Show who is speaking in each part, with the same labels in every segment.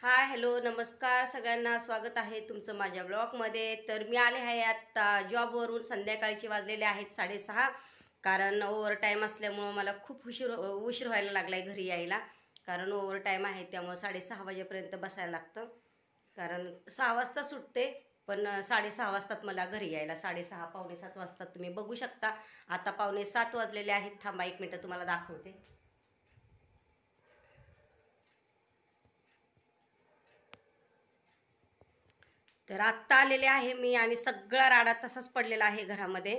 Speaker 1: Hi hello नमस्कार सगळ्यांना, स्वागत आहे तुमचं माझ्या ब्लॉगमध्ये। तर मी आले आहे आत्ता जॉबवरून, संध्याकाळचे वाजलेले आहेत 6:30, कारण ओव्हर टाईम असल्यामुळं मला खूप उशीर व्हायला लागला आहे घरी यायला, कारण ओव्हर टाईम आहे त्यामुळं 6:30 वाजेपर्यंत बसायला लागतं। कारण 6 वाजता सुटते, पण 6:30 वाजतात मला घरी यायला। 6:30 पावणे 7 वाजतात, तुम्ही बघू शकता। आता पावणे 7 वाजलेले आहेत, थांबा 1 मिनटं तुम्हाला दाखवते। तर आत्ता आलेले आहे मी, आणि सगळा राडा तसाच पडलेला आहे घरामध्ये।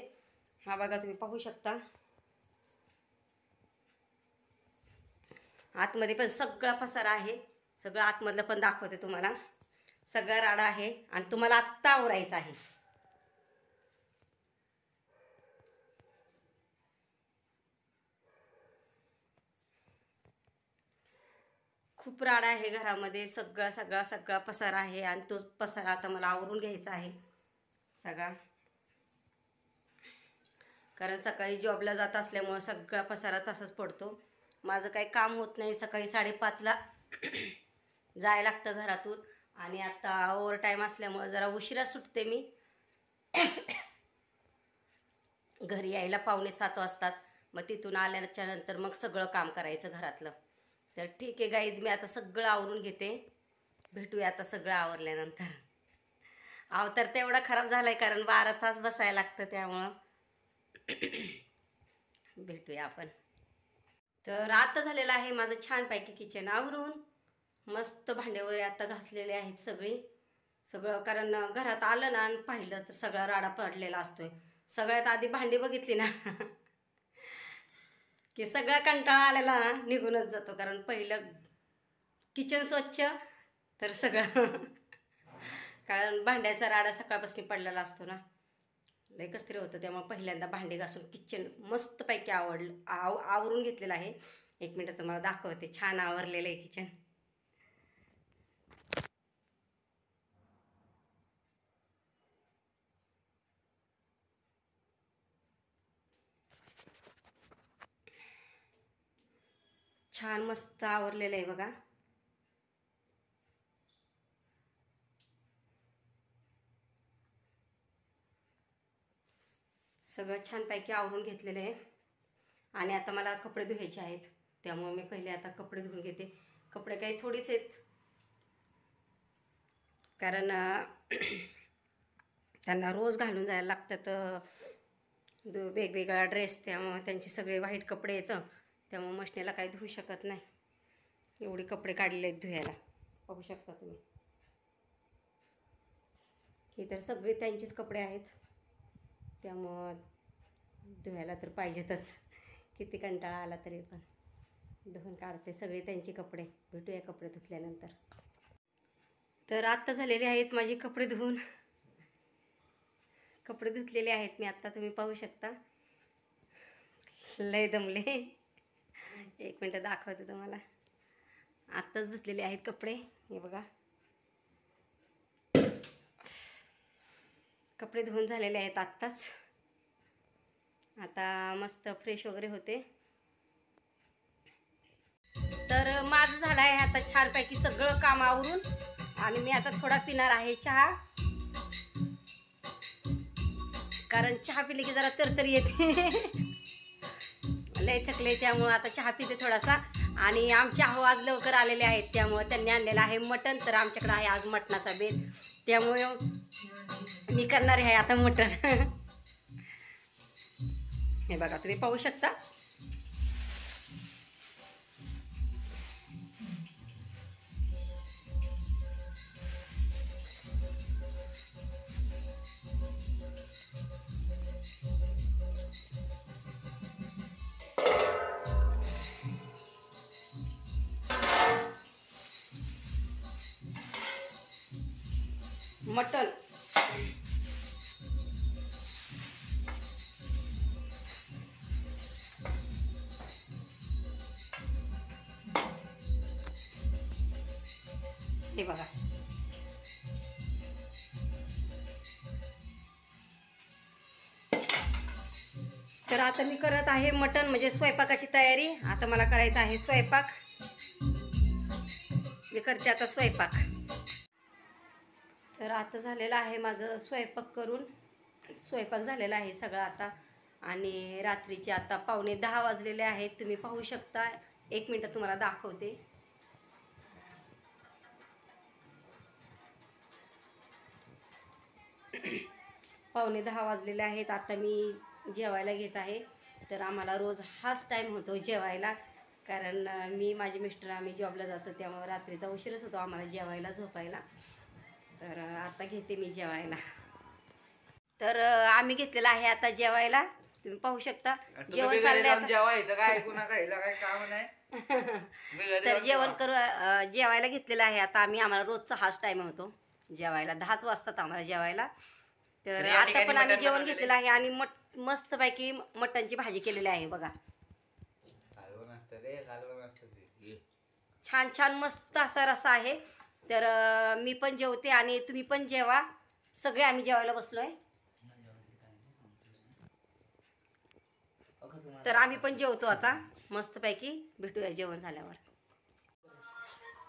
Speaker 1: हा बघा, तुम्ही पाहू शकता। आतमध्ये पण सगळा पसारा आहे, सगळं आतमधलं पण दाखवते तुम्हाला। सगळा राडा आहे आणि तुम्हाला आत्ता आवरायचं आहे। खूप राडा आहे घरामध्ये, सगळा पसारा आहे, आणि तो पसारा आता मला आवरून घ्यायचा आहे सगळा। कारण सकाळी जॉबला जात असल्यामुळं सगळा पसारा तसाच पडतो। माझं काही काम होत नाही, सकाळी 5:30ला जायला लागतं घरातून, आणि आता ओव्हर टाईम असल्यामुळं जरा उशिरा सुटते मी। घरी यायला पावणे 7 वाजतात, मग तिथून आल्याच्या नंतर मग सगळं काम करायचं घरातलं। तर ठीक आहे गाईज, मी आता सगळं आवरून घेते, भेटूया आता सगळं आवरल्यानंतर। तर तेवढा खराब झालाय, कारण 12 तास बसायला लागतं, त्यामुळं भेटूया आपण। तर आता झालेलं आहे माझं छानपैकी किचन आवरून, मस्त भांडे वगैरे आता घासलेले आहेत सगळं, कारण घरात आलं ना आणि पाहिलं तर सगळा राडा पडलेला असतोय। सगळ्यात आधी भांडी बघितली ना की सगळा कंटाळा आलेला ना निघूनच जातो, कारण पहिलं किचन स्वच्छ तर सगळं कारण भांड्याचा राडा सकाळपासून पडलेला असतो ना, लय कसतरी होतं, त्यामुळे पहिल्यांदा भांडे घासून किचन मस्तपैकी आवरून घेतलेलं आहे। 1 मिनिट तुम्हाला दाखवते, छान आवरलेलं आहे किचन। छान मस्त आवरलेलं आहे बघा। सगळं छानपैकी आवरून घेतलेलं आहे, आणि आता मला कपडे धुवायचे आहेत, त्यामुळे मी पहिले आता कपडे धुवून घेते। कपडे काही थोडीच आहेत, कारण त्यांना रोज घालून जायला लागतात वेगवेगळा ड्रेस, त्यामुळे त्यांचे सगळे व्हाईट कपडे येतं, त्यामुळे मशनीला काही धुवू शकत नाही। एवढे कपडे काढलेले आहेत धुवायला, बघू शकता तुम्ही। हे तर सगळे त्यांचेच कपडे आहेत, त्यामुळं धुवायला तर पाहिजेतच, किती कंटाळा आला तरी पण धुवून काढते सगळे त्यांचे कपडे। भेटूया कपडे धुतल्यानंतर। तर आत्ता झालेले आहेत माझे कपडे धुवून, कपडे धुतलेले आहेत मी आत्ता, तुम्ही पाहू शकता। लय दमले, 1 मिनिट दाखवते तुम्हाला। आत्ताच धुतलेले आहेत कपडे, हे बघा कपडे धुवून झालेले आहेत आत्ताच। आता मस्त फ्रेश वगैरे होते। तर माझं झालं आहे आता छानपैकी सगळं काम आवरून, आणि मी आता थोडा पिणार आहे चहा, कारण चहा पिले की जरा तरतरी येते लय थकले, त्यामुळं आता चहा पिते थोडासा। आणि आमचे आहो आज लवकर आलेले आहेत, त्यामुळं त्यांनी आणलेलं आहे मटण, तर आमच्याकडे आहे आज मटणाचा बेत, त्यामुळे मी करणार आहे आता मटण हे बघा तुम्ही पाहू शकता। मटण हे बघा, तर आता मी करत आहे मटण, म्हणजे स्वयंपाकाची तयारी। आता मला करायचं आहे स्वयंपाक। मी करते आता स्वयंपाक. तर आता झालेलं आहे माझं स्वयंपाक करून. स्वयंपाक झालेला आहे सगळं आता. आणि रात्रीचे आता 9:45 वाजलेले आहेत. तुम्ही पाहू शकता. 1 मिनटं तुम्हाला दाखवते. 9:45 वाजलेले आहेत. आता मी जेवायला घेत आहे. तर आम्हाला रोज हाच टाईम होतो जेवायला, कारण मी माझे मिस्टर आम्ही जॉबला जातो, त्यामुळे रात्रीचा उशीरच होतो आम्हाला जेवायला झोपायला. तर आता घेते मी जेवायला. तर आम्ही घेतलेलं आहे आता जेवायला. तुम्ही पाहू शकता जेवण चाललंय तर जेवण करू जेवायला घेतलेलं आहे आता आम्ही. आम्हाला रोजचा हाच टाईम होतो जेवायला. 10च वाजतात आम्हाला जेवायला. तर आता पण आम्ही जेवण घेतलेलं आहे आणि मस्तपैकी मटणची भाजी केलेली आहे बघा. छान छान मस्त असा रस्सा आहे. तर मी पण जेवते आणि तुम्ही पण जेवा. सगळे आम्ही जेवायला बसलोय. तर आम्ही पण जेवतो आता मस्तपैकी. भेटूया जेवण झाल्यावर.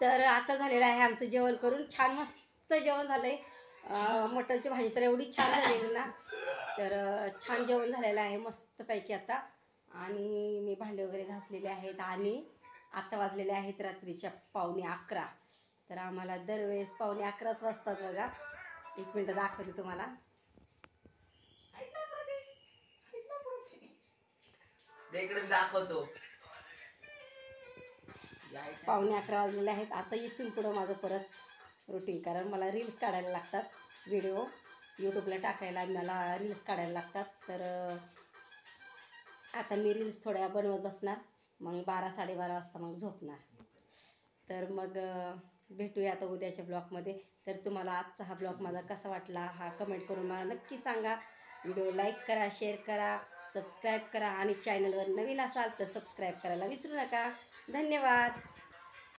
Speaker 1: तर आता झालेलं आहे आमचं जेवण करून. छान मस्त जेवण झालंय. मटणची भाजी तर एवढी छान झालेली ना. तर छान जेवण झालेलं आहे मस्तपैकी आता. आणि मी भांडे वगैरे घासलेले आहेत. आणि आता वाजलेले आहेत रात्रीच्या 11:15. तर आम्हाला दरवेळेस 11:15च वाजतात बघा. 1 मिनटं दाखवते तुम्हाला. 11:15 वाजलेले आहेत. आता इथून पुढं माझं परत रुटीन, कारण मला रील्स काढायला लागतात. व्हिडिओ यूट्यूबला टाकायला मला रील्स काढायला लागतात. तर आता मी रील्स थोड्या बनवत बसणार. मग 12-12:30 वाजता मग झोपणार. तर मग भेटूया आता उद्याच्या ब्लॉगमध्ये. तर तुम्हाला आजचा हा ब्लॉग माझा कसा वाटला हा कमेंट करून मला नक्की सांगा. व्हिडिओ लाईक करा, शेअर करा, सबस्क्राईब करा आणि चॅनलवर नवीन असाल तर सबस्क्राईब करायला विसरू नका. धन्यवाद.